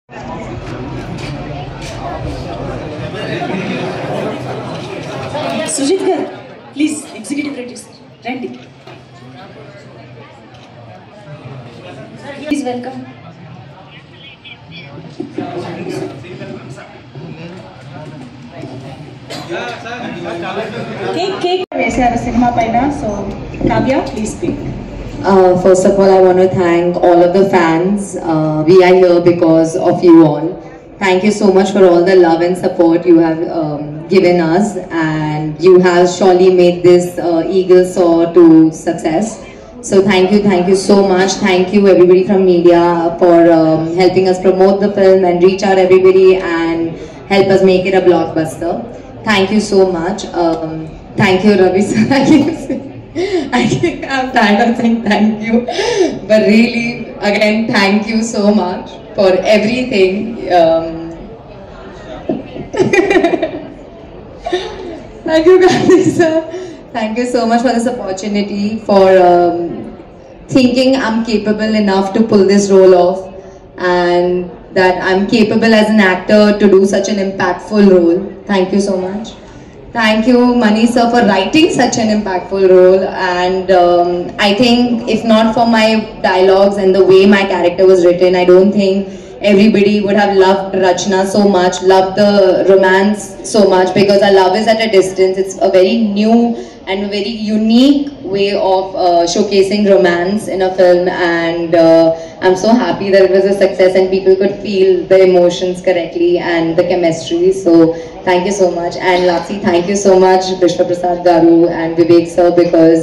Sujit garu, please, executive producer, Randy. Please welcome. Cake వేసారు cinema పైన. So Kavya, please speak. First of all, I want to thank all of the fans. We are here because of you all. Thank you so much for all the love and support you have given us, and you have surely made this eagle soar to success. So thank you so much. Thank you everybody from media for helping us promote the film and reach out everybody and help us make it a blockbuster. Thank you so much. Thank you, Ravi sir. I'm tired of saying thank you, but really, again, thank you so much for everything. Thank you, guys. Thank you so much for this opportunity, for thinking I'm capable enough to pull this role off, and that I'm capable as an actor to do such an impactful role. Thank you so much. Thank you, Mani sir, for writing such an impactful role. And I think if not for my dialogues and the way my character was written, I don't think everybody would have loved Rachna so much, loved the romance so much, because our love is at a distance. It's a very new and a very unique way of showcasing romance in a film, and I'm so happy that it was a success and people could feel the emotions correctly and the chemistry. So thank you so much. And Lapsi, thank you so much, Vishwa Prasad Garu and Vivek sir, because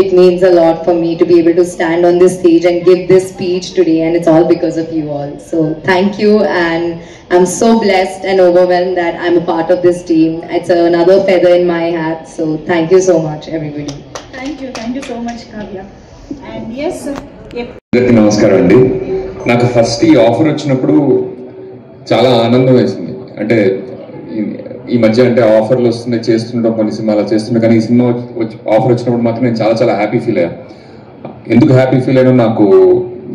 it means a lot for me to be able to stand on this stage and give this speech today, and it's all because of you all. So thank you, and I'm so blessed and overwhelmed that I'm a part of this team. It's another feather in my hat. So thank you so much, everybody. Thank you so much, Kavya. And yes, అందరికీ నమస్కారం అండి. నాకు first ఈ offer వచ్చినప్పుడు చాలా ఆనందం వేసింది. అంటే ఈ మధ్య అంటే ఆఫర్లు వస్తున్నాయి, చేస్తుంటాం కొన్ని సినిమాలు చేస్తుంటాం, కానీ ఈ సినిమా ఆఫర్ వచ్చినప్పుడు మాత్రం నేను చాలా చాలా హ్యాపీ ఫీల్ అయ్యాను. ఎందుకు హ్యాపీ ఫీల్ అయ్యానో నాకు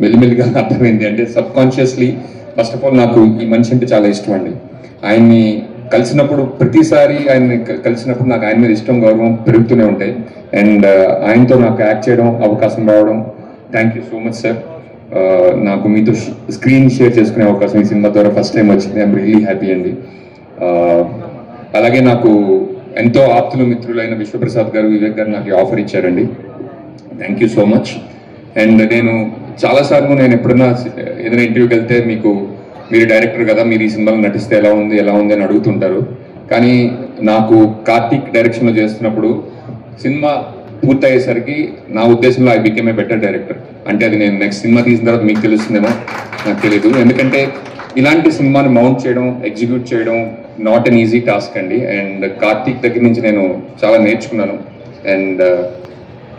మెల్లిమెల్లిగా అర్థమైంది. అంటే sub consciously first of all నాకు ఈ మనిషి అంటే చాలా ఇష్టం అండి. ఆయన్ని కలిసినప్పుడు ప్రతిసారి ఆయన్ని కలిసినప్పుడు నాకు ఆయన మీద ఇష్టం, గౌరవం పెరుగుతూనే ఉంటాయి. అండ్ ఆయనతో నాకు యాక్ట్ చేయడం అవకాశం రావడం, thank you so much sir. నాకు మీతో స్క్రీన్ షేర్ చేసుకునే అవకాశం ఈ సినిమా ద్వారా ఫస్ట్ టైం వచ్చింది. ఐఎమ్ రియల్లీ హ్యాపీ అండి. అలాగే నాకు ఎంతో ఆప్తులు మిత్రులైన విశ్వప్రసాద్ గారు, వివేక్ గారు నాకు ఆఫర్ ఇచ్చారండి. Thank you so much. And నేను చాలాసార్లు నేను ఎప్పుడన్నా ఏదైనా ఇంటర్వ్యూకి వెళ్తే మీరు డైరెక్టర్ కదా, మీరు ఈ సినిమాలో నటిస్తే ఎలా ఉంది అని అడుగుతుంటారు. కానీ నాకు కార్తీక్ డైరెక్షన్లో చేస్తున్నప్పుడు సినిమా పూర్తయ్యేసరికి నా ఉద్దేశంలో I became a better director. అంటే అది నేను నెక్స్ట్ సినిమా తీసిన తర్వాత మీకు తెలుస్తుందేమో, నాకు తెలియదు. ఎందుకంటే ఇలాంటి సినిమాని మౌంట్ చేయడం, ఎగ్జిక్యూట్ చేయడం నాట్ అన్ ఈజీ టాస్క్ అండి. అండ్ కార్తీక్ దగ్గర నుంచి నేను చాలా నేర్చుకున్నాను. అండ్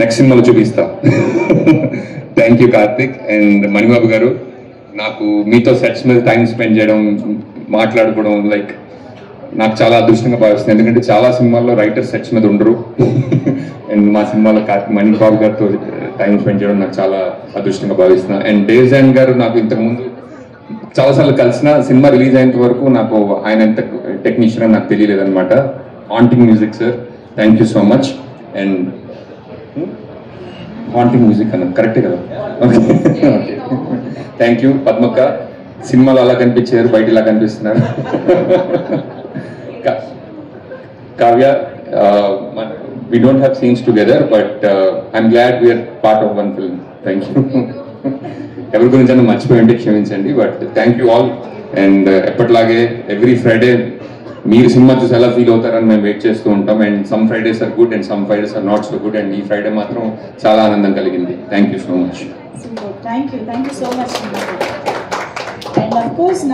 నెక్స్ట్ సినిమాలో చూపిస్తా. Thank you Karthik. And Manibabu గారు, నాకు మీతో సెట్స్ మీద టైం స్పెండ్ చేయడం, మాట్లాడుకోవడం లైక్ నాకు చాలా అదృష్టంగా భావిస్తుంది. ఎందుకంటే చాలా సినిమాల్లో రైటర్ సెట్స్ మీద ఉండరు. అండ్ మా సినిమాలో మణిబాబు గారితో టైం స్పెండ్ చేయడం నాకు చాలా అదృష్టంగా భావిస్తున్నా. అండ్ డేజాన్ గారు నాకు ఇంతకుముందు చాలాసార్లు కలిసిన, సినిమా రిలీజ్ అయ్యేంత వరకు నాకు ఆయన ఎంత టెక్నీషియన్ అని నాకు తెలియలేదు అనమాట. Haunting music sir, thank you so much. And haunting music అన్న కరెక్టే కదా, okay okay, thank you. Padmakka, సినిమాలో అలా కనిపించారు, బయట ఇలా కనిపిస్తున్నారు. Kavya, we don't have scenes together, but I'm glad we are part of one film. Thank you. ఎవరి గురించి అన్న మర్చిపోయి ఉంటే క్షమించండి, but thank you all. And ఎప్పటిలాగే ఎవ్రీ ఫ్రైడే మీరు సినిమా చూసి ఎలా ఫీల్ అవుతారని మేము వెయిట్ చేస్తూ ఉంటాం. And some Fridays are good and some Fridays are not so good. And ఈ ఫ్రైడే మాత్రం చాలా ఆనందం కలిగింది. Thank you so much. thank you so much. And of course now